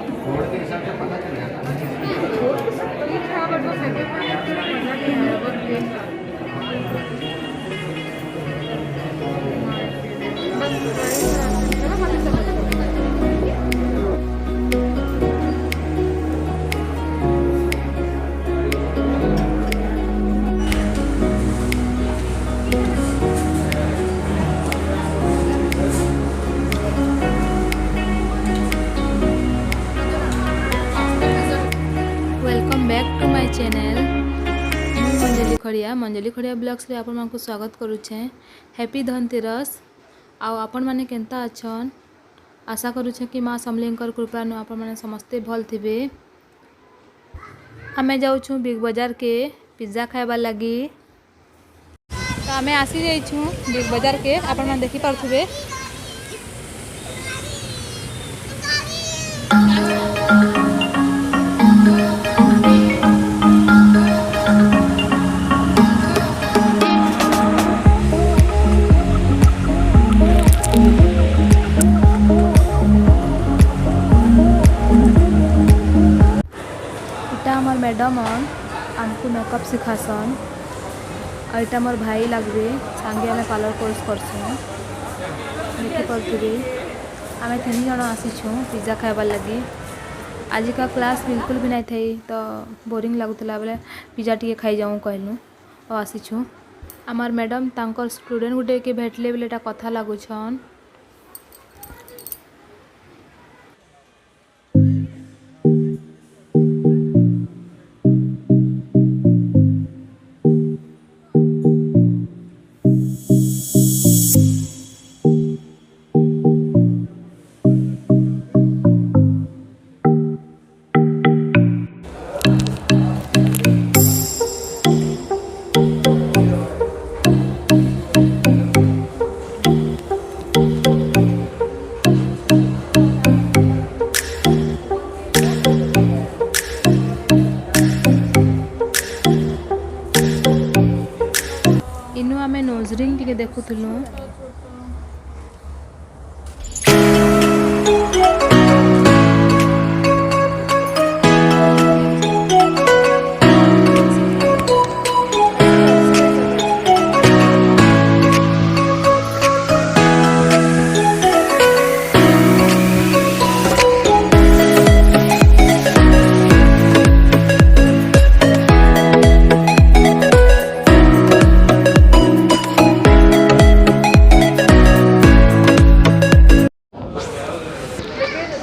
Road के हिसाब से पता चल जाता है। रोड के साथ तो नहीं था बट वो सेकंड में मजा नहीं आया वो ट्रेन का। बस चलो खाली चलो। Welcome back to my channel. मैं मंजलिखड़िया ब्लॉग्स रे आपण मानकु स्वागत करूछे। हैप्पी धनतेरस। आपण माने केनता अछन? आशा करूछे कि माँ समलेंकर कृपा न आपण माने समस्ते भल थिबे। आमे जाउछु बिग बाजार के पिज्जा खाइबा लगी। तो आमे आसी जाइछु बिग बाजार के, आपण माने देखि पारथुबे। हमार मैडम आमको मेकअप सिखासन और यहाँ मोर भाई लगे सांगे आम पार्लर कोर्स करसुँ। देखी पारे आम 3 जन आसीछुँ पिज्जा खाइबार लगी। आज का क्लास बिल्कुल भी नहीं थी तो बोरिंग लगुला बेले पिज्जा टी खाई जाऊँ कहलु और आसीछुँ। आमार मैडम तांकर स्टूडेंट गुटे के भेटले बेले कथा लगुछन। इनु आमे नोज रिंग टिके देखुथुलु।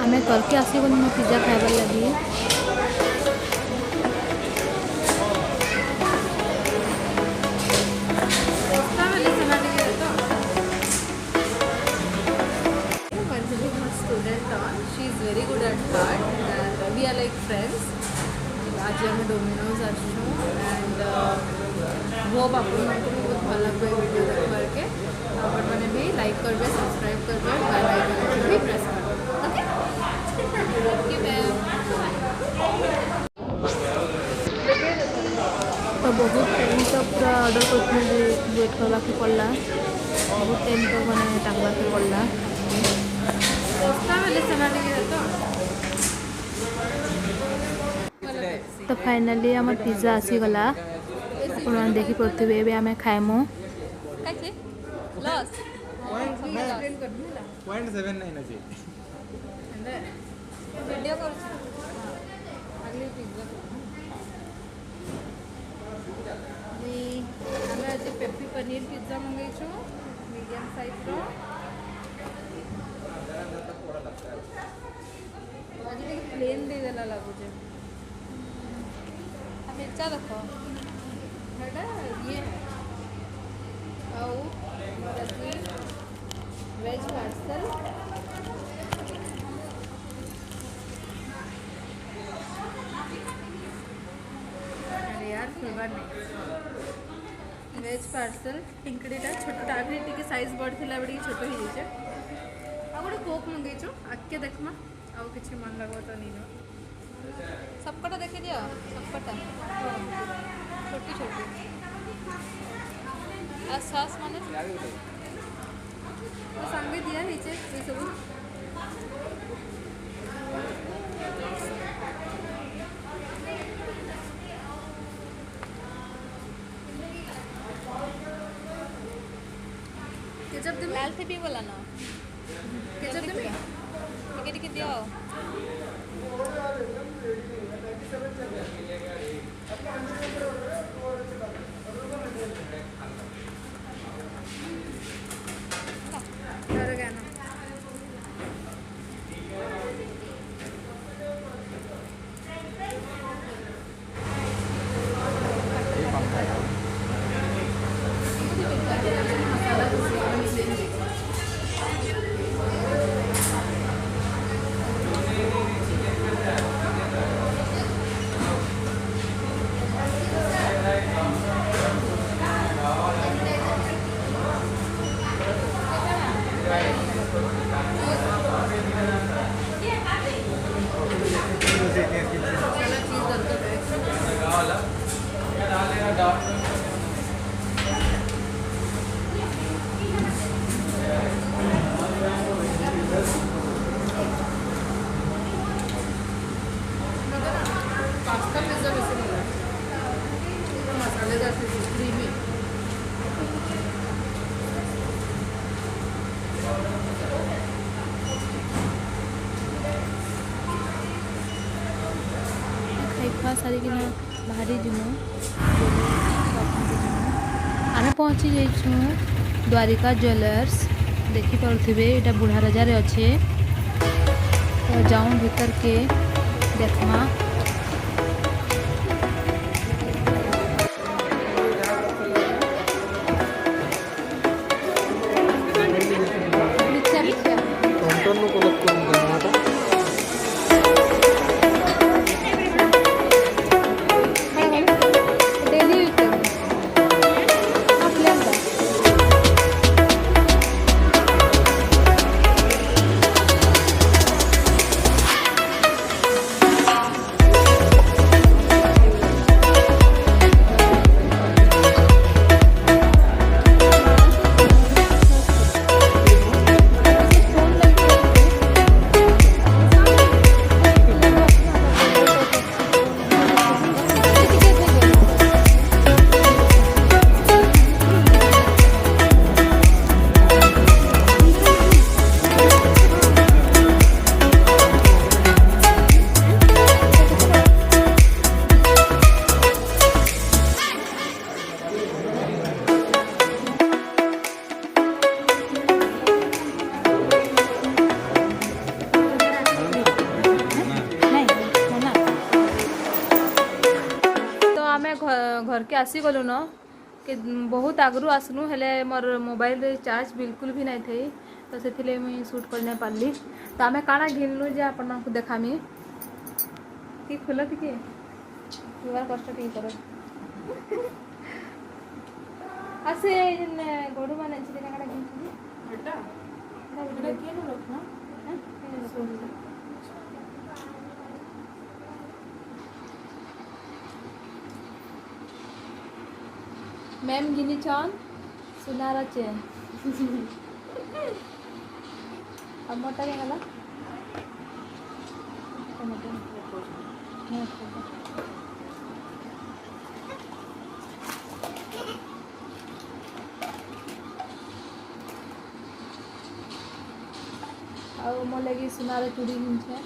आमे करके आसी गलु पिज्जा खाइबार लगी। She is very good at art and we are like friends. आज हमें डोमिनोज आसुँ एंड होप आपको बहुत भल लगे वीडियो देख करके। आपण मैंने भी लाइक करबे, सब्सक्राइब करबे, बेल आइकन भी प्रेस करबे। ओके तो बहुत टाइम तक पूरा ऑर्डर करते वेट करवा के पड़ला। बहुत टाइम तक मैंने टांगवा के पड़ला। तो फाइनली आम पिज्जा आसीगला। आप देखी पड़े आम खाइमु। पेपी पनीर पिज्जा मंगेछु मीडियम साइज रो। आज प्लेन दे देला लगुचे। पिज्जा देखो हेटा ये आउ वेज पार्सल यार फ्लेवर नहीं वेज पार्सल टिंकड़ीटा छोटा आगे टी साइज बड़ थी बड़ी छोट हो जाए। आ गोटे कोक मंगेचु आगे देखमा आउ कि मन लगे तो नहीं सबकटा देखी दियो सबकटा छोटी छोटी आ सॉस माने तो संगे दिया है सब मथे भी बोला ना केचप देबी टिके दियो डर गया ना पास्ता पिज्जा वैसे नहीं है मसालेदार क्रीमी खाइखा सारिकिना बाहरी जिमु आमे पहुँची जाइछु द्वारिका ज्वेलर्स देखी पारुथिबे एटा बुढ़ाराजा रे अच्छे तो जाऊँ भीतर के देखमा घर के आसी गलु न कि बहुत आगु आसनु हेले मोर मोबाइल रे चार्ज बिल्कुल भी नहीं थी तो से मुझे शूट कर नहीं पारली तो आम काଣା घिनलु जे आपण को देखामी कि खोल टिके कष्ट टी कर आसे गड़ू मान काଣା घिनछी बेटा बेटा केन रखना मैम गिनी छन सुनारा चेन अब मोटा के गला ଆଉ ମୋ ଲାଗି ସୁନାର ଚୁଡ଼ି କିଣିଛେ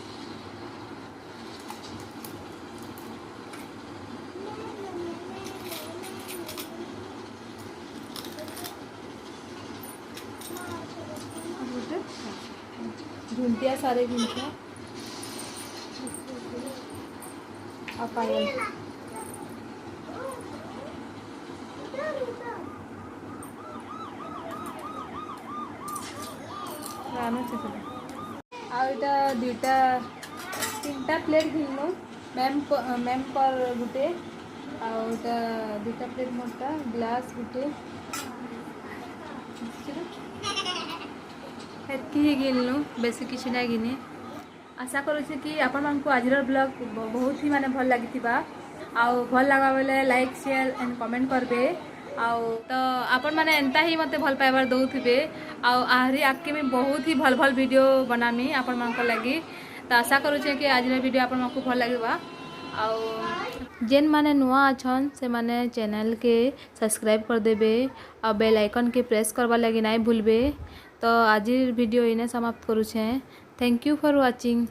झुंटिया सारे किनछे आ पायल रानो से आटा दुटा तीनटा प्लेट घिनलु मैम पर गुटे आटा दुटा प्लेट मोटा ग्लास गुटे हेतकी घिनलु बेसी किसी ना घिने आशा करुचे कि आपण मानकु आजर ब्लॉग बहुत ही माने भल लागिथिबा आउ भल लगा बेले लाइक शेयर एंड कमेंट करबे आउ तो आपण माने एंता ही मते भल पाइबार दउथिबे आउ आरी आके में बहुत ही भल भल वीडियो बनामी आपण मानक लागी तो आशा करुचे कि आज वीडियो आपण मानकु भल लागिबा आउ जेन माने नुआ अछन से माने चैनल के सब्सक्राइब कर देबे और बेल आइकन के प्रेस करवा लगी नहीं भूलबे तो आज वीडियो इने समाप्त करुछे। Thank you for watching.